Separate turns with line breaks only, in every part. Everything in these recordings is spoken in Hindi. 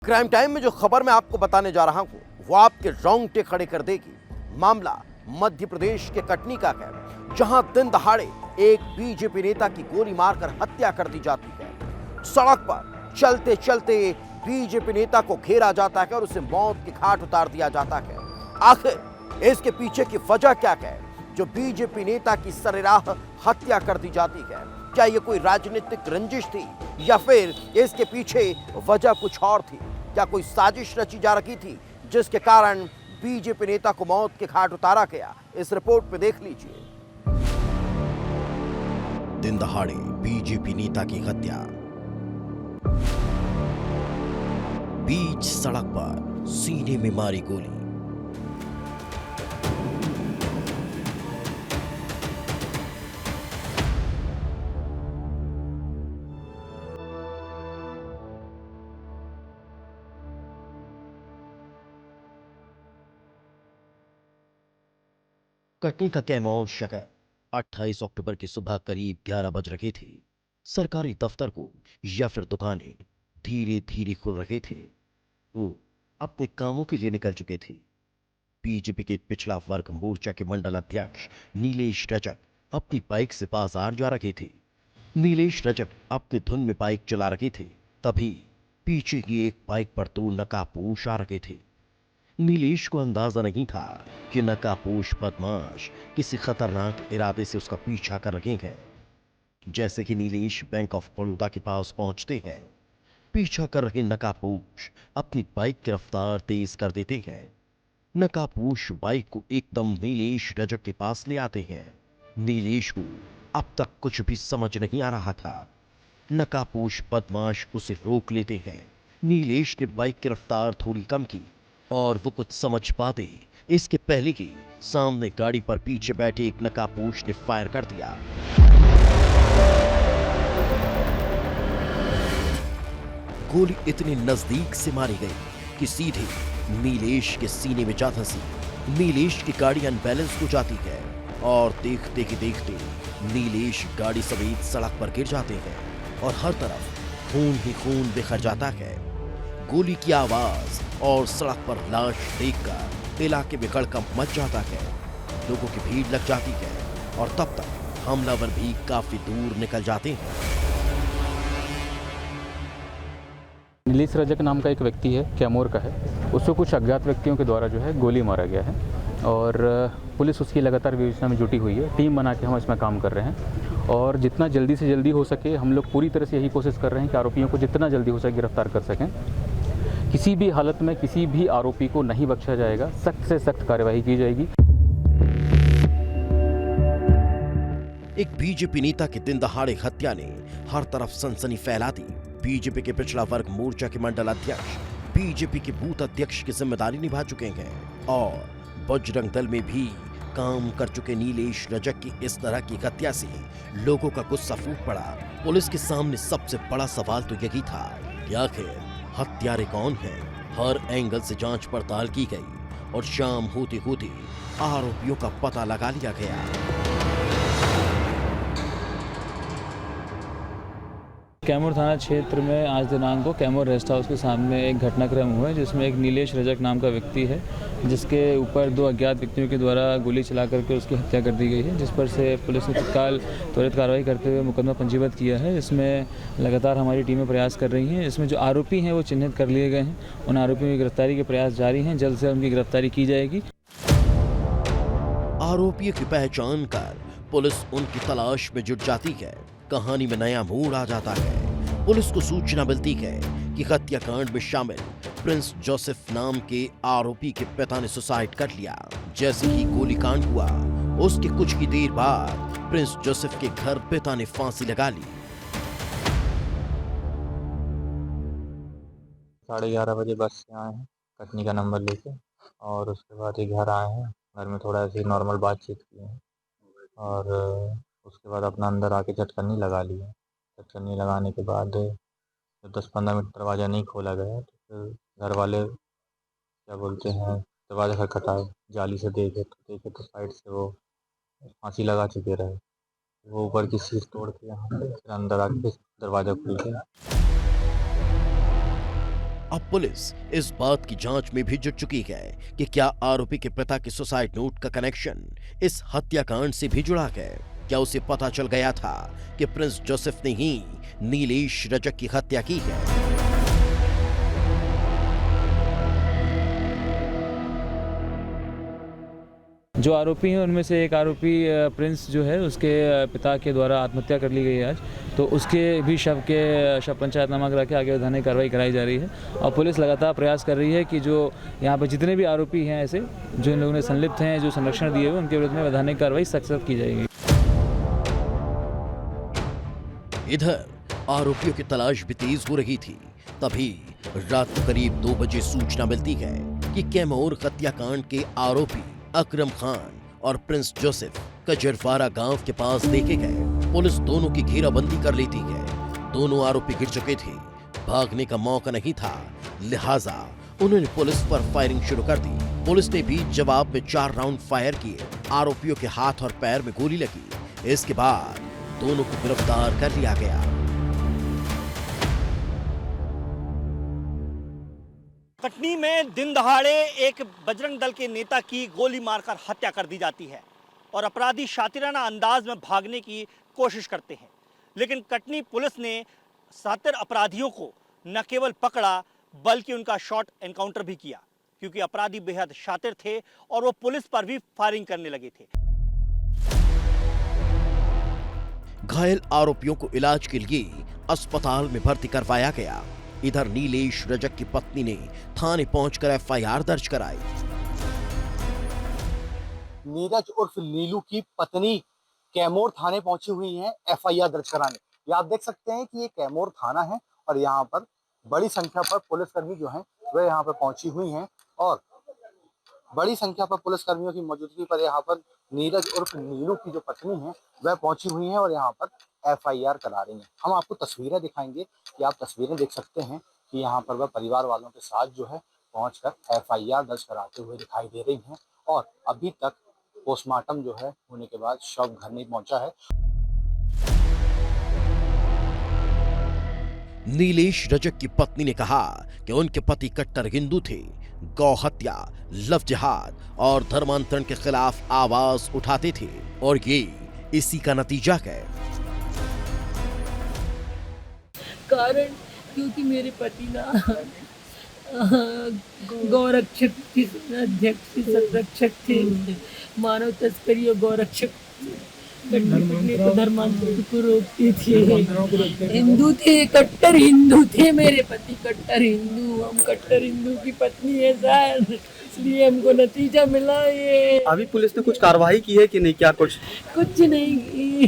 क्राइम टाइम में जो खबर मैं आपको बताने जा रहा हूं वो आपके रोंगटे खड़े कर देगी। मामला मध्य प्रदेश के कटनी का है, जहां दिन दहाड़े एक बीजेपी नेता की गोली मारकर हत्या कर दी जाती है। सड़क पर चलते चलते बीजेपी नेता को घेरा जाता है और उसे मौत की घाट उतार दिया जाता है। आखिर इसके पीछे की वजह क्या है जो बीजेपी नेता की सरेराह हत्या कर दी जाती है? क्या ये कोई राजनीतिक रंजिश थी या फिर इसके पीछे वजह कुछ और थी? क्या कोई साजिश रची जा रही थी जिसके कारण बीजेपी नेता को मौत के घाट उतारा गया? इस रिपोर्ट पे देख लीजिए।
दिन दहाड़े बीजेपी नेता की हत्या, बीच सड़क पर सीने में मारी गोली। कटनी का कैमोर शहर 28 अक्टूबर की सुबह करीब 11 बज रहे थे। सरकारी दफ्तर को या फिर दुकानें धीरे धीरे खुल रहे थे। वो अपने कामों के लिए निकल चुके थे। बीजेपी के पिछड़ा वर्ग मोर्चा के मंडल अध्यक्ष नीलेश रजक अपनी बाइक से बाजार जा रहे थे। नीलेश रजक अपनी धुन में बाइक चला रहे थे, तभी पीछे की एक बाइक पर 2 नकाबपोश आ रहे थे। नीलेश को अंदाजा नहीं था कि नकाबपोश बदमाश किसी खतरनाक इरादे से उसका पीछा कर रहे हैं। जैसे कि नीलेश बैंक ऑफ बड़ौदा के पास पहुंचते हैं, पीछा कर रहे नकाबपोश अपनी बाइक की रफ्तार तेज कर देते हैं। नकाबपोश बाइक को एकदम नीलेश रजक के पास ले आते हैं। नीलेश को अब तक कुछ भी समझ नहीं आ रहा था। नकाबपोश बदमाश उसे रोक लेते हैं। नीलेश ने बाइक की रफ्तार थोड़ी कम की और वो कुछ समझ पाते इसके पहले ही सामने गाड़ी पर पीछे बैठे एक नकाबपोश ने फायर कर दिया। गोली इतने नजदीक से मारी गई कि सीधे नीलेश के सीने में जा धंसी। नीलेश की गाड़ी अनबैलेंस हो जाती है और देखते ही देखते नीलेश गाड़ी समेत सड़क पर गिर जाते हैं और हर तरफ खून ही खून बिखर जाता है। गोली की आवाज और सड़क पर लाश देखकर इलाके में हड़कंप मच जाता है। लोगों की भीड़ लग जाती है और तब तक हमलावर भी काफी दूर निकल जाते हैं।
नीलेश रजक नाम का एक व्यक्ति है, कैमोर का है। उसको कुछ अज्ञात व्यक्तियों के द्वारा जो है गोली मारा गया है और पुलिस उसकी लगातार विवेचना में जुटी हुई है। टीम बना के हम इसमें काम कर रहे हैं और जितना जल्दी से जल्दी हो सके हम लोग पूरी तरह से यही कोशिश कर रहे हैं कि आरोपियों को जितना जल्दी हो सके गिरफ्तार कर सकें। किसी भी हालत में किसी भी आरोपी को नहीं बख्शा जाएगा, सख्त से सख्त कार्यवाही की जाएगी।
एक बीजेपी नेता की दिन दहाड़े हत्या ने हर तरफ सनसनी फैला दी। बीजेपी के पिछड़ा वर्ग मोर्चा के मंडल अध्यक्ष बीजेपी के बूथ अध्यक्ष की जिम्मेदारी निभा चुके हैं और बजरंग दल में भी काम कर चुके नीलेश रजक की इस तरह की हत्या से लोगों का गुस्सा फूट पड़ा। पुलिस के सामने सबसे बड़ा सवाल तो यही था कि आखिर हत्यारे कौन है। हर एंगल से जांच पड़ताल की गई और शाम होते होते आरोपियों का पता लगा लिया गया।
कैमूर थाना क्षेत्र में आज दिनांक को कैमूर रेस्ट हाउस के सामने एक घटनाक्रम हुआ है जिसमें एक नीलेश रजक नाम का व्यक्ति है जिसके ऊपर 2 अज्ञात व्यक्तियों के द्वारा गोली चला करके उसकी हत्या कर दी गई है, जिस पर से पुलिस ने तत्काल त्वरित कार्रवाई करते हुए मुकदमा पंजीबद्ध किया है। इसमें लगातार हमारी टीमें प्रयास कर रही हैं। इसमें जो आरोपी हैं वो चिन्हित कर लिए गए हैं। उन आरोपियों की गिरफ्तारी के प्रयास जारी हैं। जल्द से उनकी गिरफ्तारी की जाएगी।
आरोपियों की पहचान कर पुलिस उनकी तलाश में जुट जाती है। कहानी में नया मोड़ आ जाता है। पुलिस को सूचना मिलती है कि हत्याकांड में शामिल प्रिंस जोसेफ नाम के आरोपी के पिता ने सुसाइड कर लिया। जैसे ही गोलीकांड हुआ उसके कुछ ही देर बाद प्रिंस जोसेफ के घर पिता ने फांसी लगा ली।
11:30 बजे बस से आए हैं कटनी का नंबर लेके और उसके बाद ये घर आए हैं। घर में थोड़ा ऐसे नॉर्मल बातचीत की है और उसके बाद अपना अंदर आके झटकनी लगा ली है। झटकनी लगाने के बाद जब 10-15 मिनट दरवाज़ा नहीं खोला गया तो फिर घर वाले क्या बोलते हैं दरवाज़ा खटखटाए, जाली से देखे तो साइड से वो फांसी लगा चुके रहे। वो ऊपर की सीट तोड़ के यहाँ पे फिर अंदर आके दरवाज़ा खुल गया।
अब पुलिस इस बात की जांच में भी जुट चुकी है कि क्या आरोपी के पिता के सुसाइड नोट का कनेक्शन इस हत्याकांड से भी जुड़ा है। क्या उसे पता चल गया था कि प्रिंस जोसेफ ने ही नीलेश रजक की हत्या की है।
जो आरोपी हैं उनमें से एक आरोपी प्रिंस जो है उसके पिता के द्वारा आत्महत्या कर ली गई है आज, तो उसके भी शव पंचायतनामा करा के आगे वैधानिक कार्रवाई कराई जा रही है। और पुलिस लगातार प्रयास कर रही है कि जो यहाँ पर जितने भी आरोपी हैं ऐसे जो इन लोगों ने संलिप्त हैं, जो संरक्षण दिए हुए, उनके विरुद्ध में वैधानिक कार्रवाई सख्त की जाएगी।
इधर आरोपियों की तलाश भी तेज हो रही थी, तभी रात को करीब 2 बजे सूचना मिलती है कि कैमूर हत्याकांड के आरोपी अकरम खान और प्रिंस जोसेफ कजरवारा गांव के पास देखे गए। पुलिस दोनों की घेराबंदी कर लेती है। दोनों आरोपी गिर चुके थे, भागने का मौका नहीं था, लिहाजा उन्होंने पुलिस पर फायरिंग शुरू कर दी। पुलिस ने भी जवाब में 4 राउंड फायर किए। आरोपियों के हाथ और पैर में गोली लगी। इसके बाद दोनों को गिरफ्तार कर लिया गया।
कटनी में दिन दहाड़े एक बजरंग दल के नेता की गोली मारकर हत्या कर दी जाती है और अपराधी शातिराना अंदाज में भागने की कोशिश करते हैं, लेकिन कटनी पुलिस ने शातिर अपराधियों को न केवल पकड़ा बल्कि उनका शॉट एनकाउंटर भी किया, क्योंकि अपराधी बेहद शातिर थे और वो पुलिस पर भी फायरिंग करने लगे थे।
घायल आरोपियों को इलाज के लिए अस्पताल में भर्ती करवाया गया। इधर नीलेश रजक की पत्नी ने थाने पहुंचकर एफआईआर दर्ज कराई।
नीरज उर्फ नीलू की पत्नी कैमूर थाने पहुंची हुई है एफआईआर दर्ज कराने। ये आप देख सकते हैं कि ये कैमूर थाना है और यहाँ पर बड़ी संख्या पर पुलिसकर्मी जो हैं वे यहाँ पर पहुंची हुई हैं और बड़ी संख्या पर पुलिसकर्मियों की मौजूदगी पर यहाँ पर नीरज उर्फ नीलू की जो पत्नी है वह पहुंची हुई हैं और यहाँ पर एफआईआर करा रही हैं। हम आपको तस्वीरें दिखाएंगे कि आप तस्वीरें देख सकते हैं कि यहाँ पर वह परिवार वालों के साथ जो है पहुंचकर एफआईआर दर्ज कराते हुए दिखाई दे रही हैं और अभी तक पोस्टमार्टम जो है होने के बाद शव घर नहीं पहुंचा है।
नीलेश रजक की पत्नी ने कहा कि उनके पति कट्टर हिंदू थे, गौ हत्या, लव जिहाद और धर्मांतरण के खिलाफ आवाज उठाते थे और ये इसी का नतीजा है।
कारण क्योंकि मेरे पति ना गौरक्षक अध्यक्ष संरक्षक थे, मानव तस्करी और गौरक्षक धर्मांतरण को रोकते थे। हिंदू थे, कट्टर हिंदू थे मेरे पति, कट्टर हिंदू। हम कट्टर हिंदू की पत्नी है सर, इसलिए हमको नतीजा मिला ये।
अभी पुलिस ने कुछ कार्रवाई की है कि नहीं? क्या
कुछ नहीं की।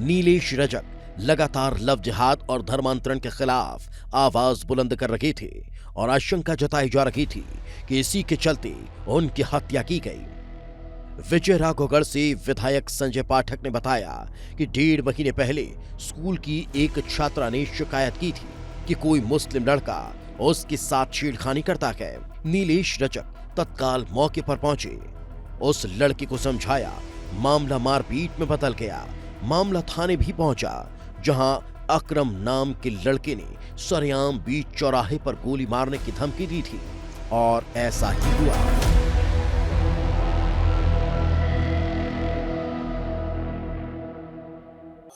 नीलेश रजक लगातार लव जिहाद और धर्मांतरण के खिलाफ आवाज बुलंद कर रहे थे और आशंका जताई जा रही थी कि इसी के चलते उनकी हत्या की गई। विजय राघवगढ़ से विधायक संजय पाठक ने बताया कि 1.5 महीने पहले स्कूल की एक छात्रा ने शिकायत की थी कि कोई मुस्लिम लड़का उसके साथ छेड़खानी करता है। नीलेश रजक तत्काल मौके पर पहुंचे, उस लड़के को समझाया। मामला मारपीट में बदल गया। मामला थाने भी पहुंचा, जहां अकरम नाम के लड़के ने सरेआम बीच चौराहे पर गोली मारने की धमकी दी थी और ऐसा ही हुआ।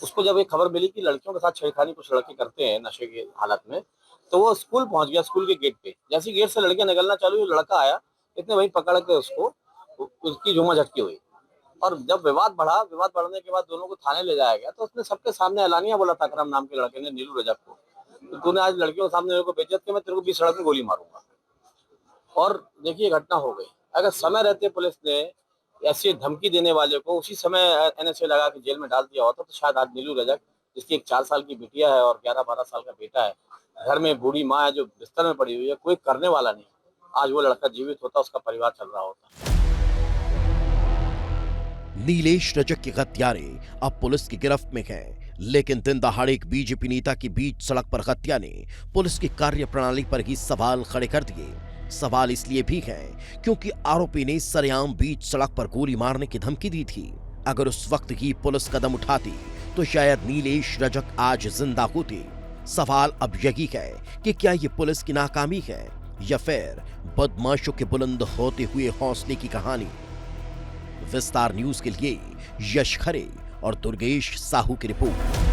उसको जब एक खबर मिली कि लड़कियों के साथ छेड़खानी कुछ लड़के करते हैं नशे की हालत में, तो वो स्कूल पहुंच गया। स्कूल के गेट पे जैसे गेट से लड़कियां निकलना चालू हुई, लड़का आया, इतने वही पकड़ के उसको उसकी झूमा झटकी हुई और जब विवाद बढ़ने के बाद दोनों को थाने ले जाया गया तो उसने सबके सामने ऐलानिया बोला था अकरम नाम के लड़के ने नीलू रजक को, तो तूने आज लड़कियों के सामने मेरे को बेइज्जत किया, मैं तेरे को 20 सड़क में गोली मारूंगा। और देखिए घटना हो गई। अगर समय रहते पुलिस ने ऐसी धमकी देने वाले को उसी समय एनएसए लगा के जेल में डाल दिया होता तो शायद आज नीलू रजक, जिसकी एक 4 साल की बिटिया है और 11-12 साल का बेटा है, घर में बूढ़ी माँ है जो बिस्तर में पड़ी हुई है, कोई करने वाला नहीं, आज वो लड़का जीवित होता, उसका परिवार चल रहा होता।
नीलेश रजक के हत्यारे अब पुलिस की गिरफ्त में हैं, लेकिन दिन दहाड़े एक बीजेपी नेता की बीच सड़क पर हत्या ने पुलिस की कार्यप्रणाली पर ही सवाल खड़े कर दिए। सवाल इसलिए भी है क्योंकि आरोपी ने सरेआम बीच सड़क पर गोली मारने की धमकी दी थी। अगर उस वक्त ही पुलिस कदम उठाती तो शायद नीलेश रजक आज जिंदा होते।
सवाल अब यही है कि क्या ये पुलिस की नाकामी है या फिर बदमाशों के बुलंद होते हुए हौसले की कहानी। विस्तार न्यूज के लिए यश खरे और दुर्गेश साहू की रिपोर्ट।